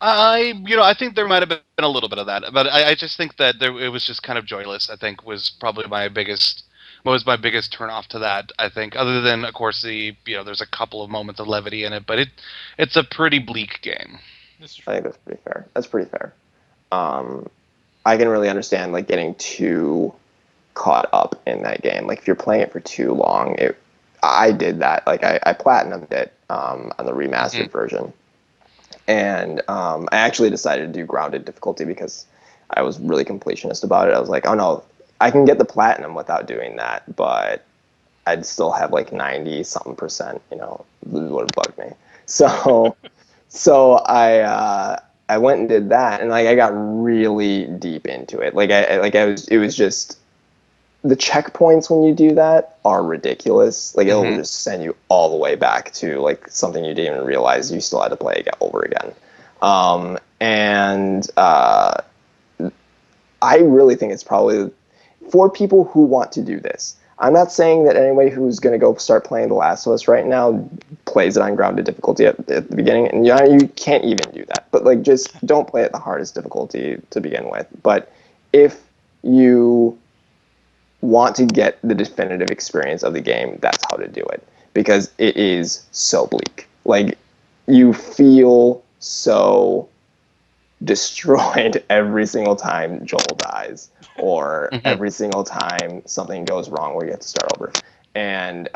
I think there might have been a little bit of that, but I just think that it was just kind of joyless. I think was probably my biggest turn off to that. I think, other than of course there's a couple of moments of levity in it, but it's a pretty bleak game. This is I true. think that's pretty fair. That's pretty fair. Um, I can really understand like getting too caught up in that game. Like if you're playing it for too long, I did that. Like I platinumed it on the Hmm. remastered version, and I actually decided to do grounded difficulty because I was really completionist about it. I was like, oh no, I can get the platinum without doing that, but I'd still have like 90 something percent. Would have bugged me. So I went and did that, and like I got really deep into it. It was just the checkpoints when you do that are ridiculous. Like it'll Hmm. just send you all the way back to like something you didn't even realize you still had to play over again. And I really think it's probably for people who want to do this. I'm not saying that anybody who's going to go start playing The Last of Us right now plays it on grounded difficulty at the beginning, and you can't even do that. But like, just don't play at the hardest difficulty to begin with. But if you want to get the definitive experience of the game, that's how to do it because it is so bleak. Like you feel so destroyed every single time Joel dies or Hmm. every single time something goes wrong where you have to start over. And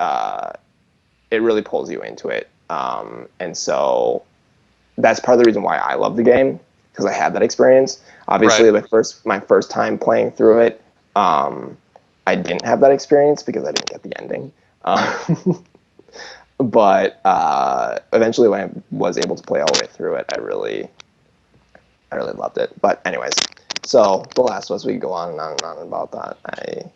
it really pulls you into it. And so that's part of the reason why I love the game because I had that experience. Right. Obviously, my first time playing through it, um, I didn't have that experience because I didn't get the ending. But eventually, when I was able to play all the way through it, I really loved it. But anyways, so The Last of Us, we could go on and on and on about that. I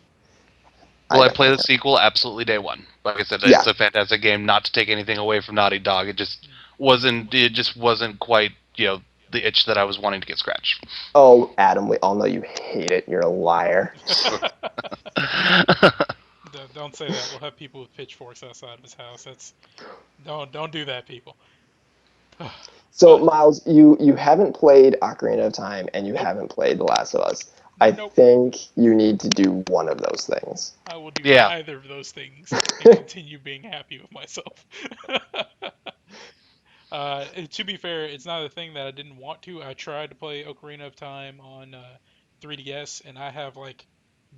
Will I play definitely the can. sequel? Absolutely, day one. Like I said, Yeah. it's a fantastic game. Not to take anything away from Naughty Dog, it just wasn't. It just wasn't quite the itch that I was wanting to get scratched. Oh, Adam, we all know you hate it. You're a liar. Don't say that. We'll have people with pitchforks outside of his house. That's don't do that, people. So, But Miles, you haven't played Ocarina of Time and you nope, haven't played The Last of Us. I nope. think you need to do one of those things. I will do Yeah, neither of those things and continue being happy with myself. To be fair, it's not a thing that I didn't want to. I tried to play Ocarina of Time on 3DS, and I have like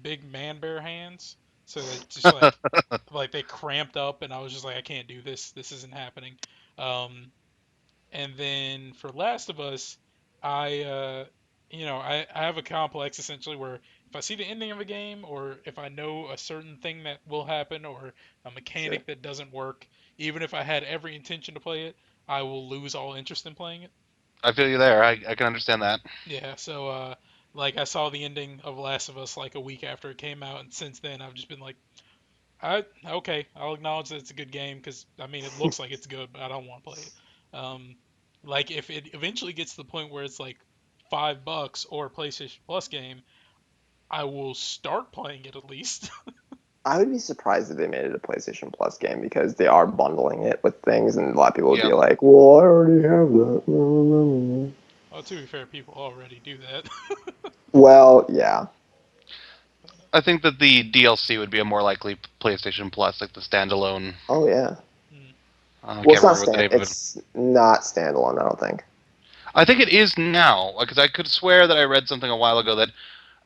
big man bear hands, so they just like they cramped up, and I was just like, I can't do this. This isn't happening. Um, And then for Last of Us, I have a complex essentially where if I see the ending of a game or if I know a certain thing that will happen or a Sure. mechanic that doesn't work, even if I had every intention to play it, I will lose all interest in playing it. I feel you there. I can understand that. Yeah, so like I saw the ending of Last of Us like a week after it came out, and since then I've just been like, okay, I'll acknowledge that it's a good game because I mean it looks like it's good, but I don't want to play it. Um, like if it eventually gets to the point where it's like $5 or a PlayStation Plus game, I will start playing it at least. I would be surprised if they made it a PlayStation Plus game because they are bundling it with things, and a lot of people would Yeah, be like, "Well, I already have that." Well, to be fair, people already do that. Well, yeah. I think that the DLC would be a more likely PlayStation Plus, like the standalone. Oh, yeah. Hmm. I Well, can't remember what the name of it. It's not standalone. I don't think. I think it is now, because I could swear that I read something a while ago that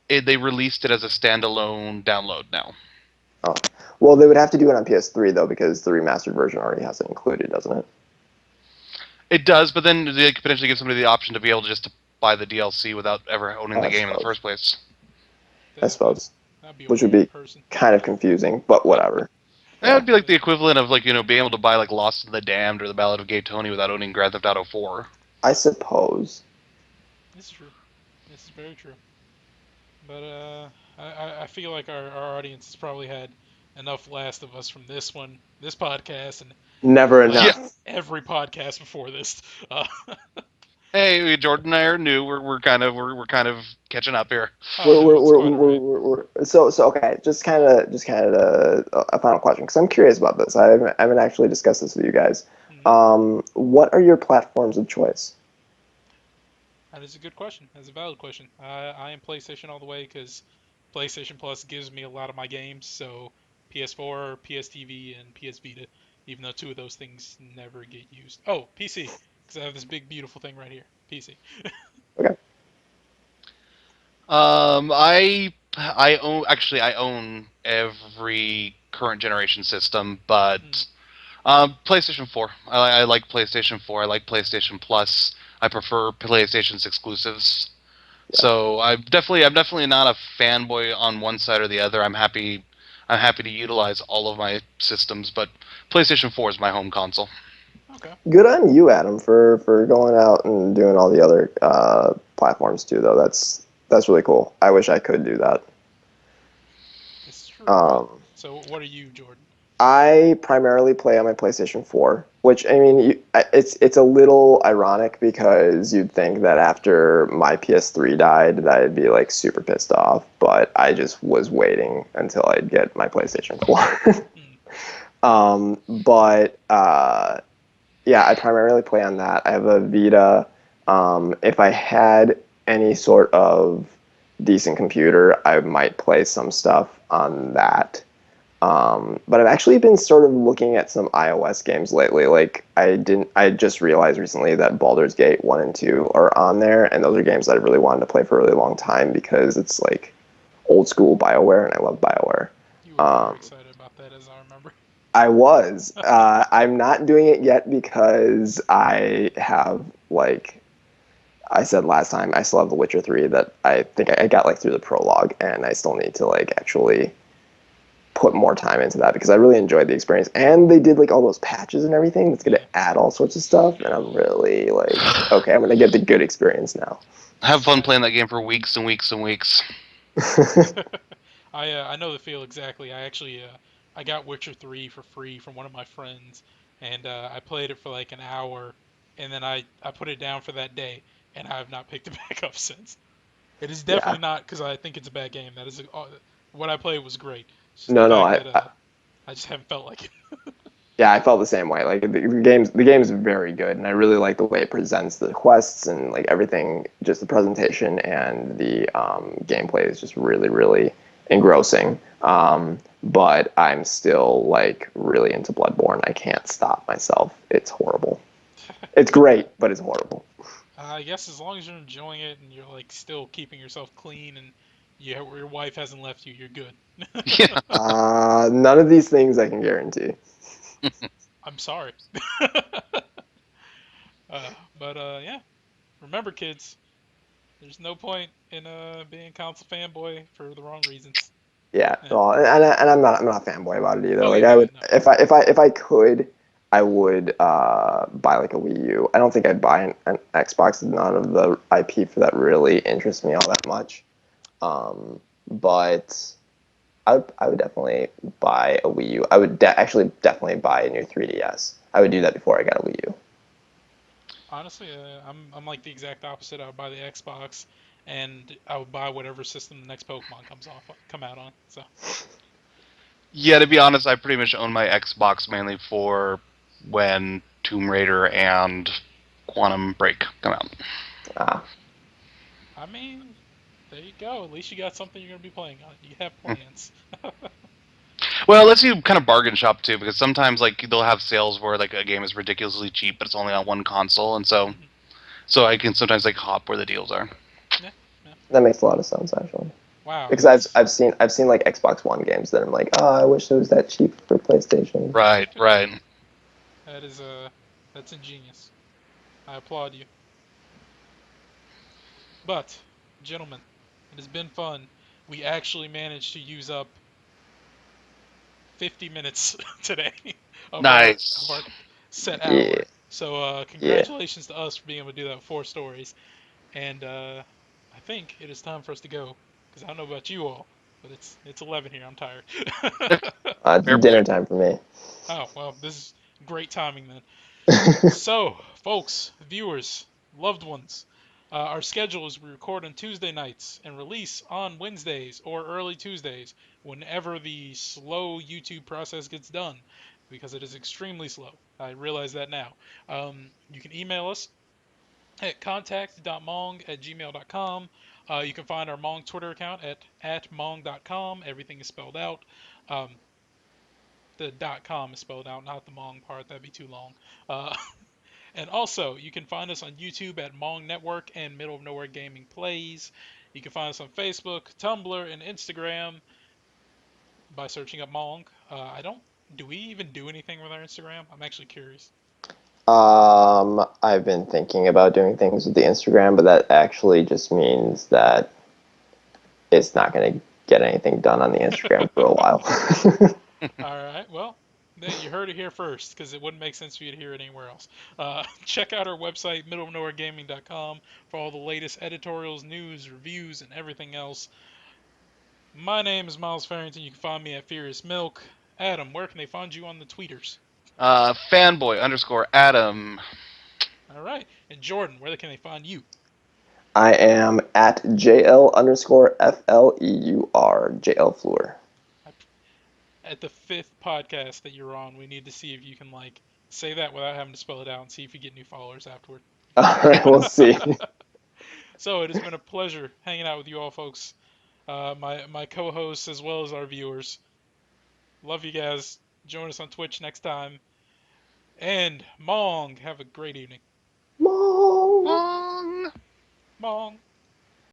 they released it as a standalone download now. Oh, well, they would have to do it on PS3 though because the remastered version already has it included, doesn't it? It does, but then they could potentially give somebody the option to be able to just to buy the DLC without ever owning Oh, the I game in the suppose. first place. I That suppose, that'd be a which would weird be person. kind of confusing, but whatever. That Yeah, would be like the equivalent of being able to buy like Lost in the Damned or the Ballad of Gay Tony without owning Grand Theft Auto 4. I suppose. This is true. This is very true. But I feel like our audience has probably had enough Last of Us from this podcast, and Never like Yeah. enough. every podcast before this. Uh, Hey, Jordan and I are new. We're kind of catching up here. oh no, it's quite alright. So okay, just kind of a final question because I'm curious about this. I haven't actually discussed this with you guys. Mm-hmm. What are your platforms of choice? That is a good question. That's a valid question. I am PlayStation all the way because PlayStation Plus gives me a lot of my games. So PS4, PS TV, and PS Vita, even though two of those things never get used. Oh, PC, because I have this big beautiful thing right here. PC. Okay, I own every current generation system, but Mm, PlayStation 4. I like PlayStation 4. I like PlayStation Plus. I prefer PlayStation's exclusives. yeah, So I'm definitely not a fanboy on one side or the other. I'm happy to utilize all of my systems, but PlayStation 4 is my home console. okay, good on you, Adam, for going out and doing all the other platforms too. Though that's really cool. I wish I could do that. this is true. Um, So what are you, Jordan? I primarily play on my PlayStation 4, which I mean, it's a little ironic because you'd think that after my PS3 died that I'd be like super pissed off, but I just was waiting until I'd get my PlayStation 4. Mm, But yeah, I primarily play on that. I have a Vita. If I had any sort of decent computer, I might play some stuff on that. But I've actually been sort of looking at some iOS games lately. Like I just realized recently that Baldur's Gate 1 and 2 are on there, and those are games that I really wanted to play for a really long time because it's like old school BioWare, and I love BioWare. you were very Um, excited about that, as I remember. I was. I'm not doing it yet because I have like I said last time, I still have The Witcher 3 that I think I got like through the prologue, and I still need to like actually put more time into that because I really enjoyed the experience. And they did like all those patches and everything that's Yeah, gonna add all sorts of stuff, and I'm really like, okay, I'm gonna get the good experience now. Have fun I playing that game for weeks and weeks and weeks. I know the feel exactly. I got Witcher 3 for free from one of my friends, and I played it for like an hour, and then I put it down for that day, and I have not picked it back up since. It is Yeah. definitely not because I think it's a bad game. What I played was great. It's just the No, no, fact that I I just haven't felt like it. yeah, I felt the same way. Like the game's very good, and I really like the way it presents the quests and like everything. Just the presentation and the gameplay is just really, really engrossing. But I'm still like really into Bloodborne. I can't stop myself. It's horrible. It's great, but it's horrible. I guess as long as you're enjoying it and you're like still keeping yourself clean and your wife hasn't left you, you're good. Yeah. None of these things I can guarantee. I'm sorry. But yeah, remember, kids, there's no point in being a console fanboy for the wrong reasons. Yeah, Yeah. well, and I'm not a fanboy about it either. Oh Like yeah, I yeah, would, no. if I could, I would buy like a Wii U. I don't think I'd buy an Xbox. None of the IP for that really interests me all that much. But I would definitely buy a Wii U. I would actually definitely buy a new 3DS. I would do that before I got a Wii U. Honestly, I'm like the exact opposite. I would buy the Xbox, and I would buy whatever system the next Pokemon come out on. So Yeah, to be honest, I pretty much own my Xbox mainly for when Tomb Raider and Quantum Break come out. Ah, I mean, there you go. At least you got something you're gonna be playing on. You have plans. Well, let's you kind of bargain shop too, because sometimes like they'll have sales where like a game is ridiculously cheap, but it's only on one console, and so Hmm. so I can sometimes like hop where the deals are. Yeah, yeah. that makes a lot of sense actually. Wow, Because I've seen like Xbox One games that I'm like, oh, I wish it was that cheap for PlayStation. Right, right. that is that's ingenious. I applaud you. But, gentlemen, it has been fun. We actually managed to use up 50 minutes today of our Nice. set Yeah, hour. So yeah. congratulations to us for being able to do that with 4 stories. And I think it is time for us to go because I don't know about you all, but it's 11 here. I'm tired. It's Fair dinner play. time for me. Oh well, this is great timing then. So, folks, viewers, loved ones, our schedule is we record on Tuesday nights and release on Wednesdays or early Tuesdays whenever the slow YouTube process gets done, because it is extremely slow. I realize that now. You can email us at contact.mong@gmail.com. You can find our Mong Twitter account at mong.com. Everything is spelled out. Um, the .com is spelled out, not the Mong part. That'd be too long. Uh, And also, you can find us on YouTube at Mong Network and Middle of Nowhere Gaming Plays. You can find us on Facebook, Tumblr, and Instagram by searching up Mong. I don't. Do we even do anything with our Instagram? I'm actually curious. I've been thinking about doing things with the Instagram, but that actually just means that it's not going to get anything done on the Instagram for a while. All right. Well, you heard it here first, because it wouldn't make sense for you to hear it anywhere else. Check out our website, middleofnowheregaming.com, for all the latest editorials, news, reviews, and everything else. My name is Miles Farrington. You can find me at Furious Milk. Adam, where can they find you on the tweeters? Fanboy underscore Adam. All right. And Jordan, where can they find you? I am at JL underscore FLEUR, JL Fleur. At the fifth podcast that you're on, we need to see if you can like say that without having to spell it out and see if you get new followers afterward. All right, we'll see. So it has been a pleasure hanging out with you all, folks. My co-hosts as well as our viewers. Love you guys. Join us on Twitch next time. And Mong, have a great evening. Mom. Long. Mong.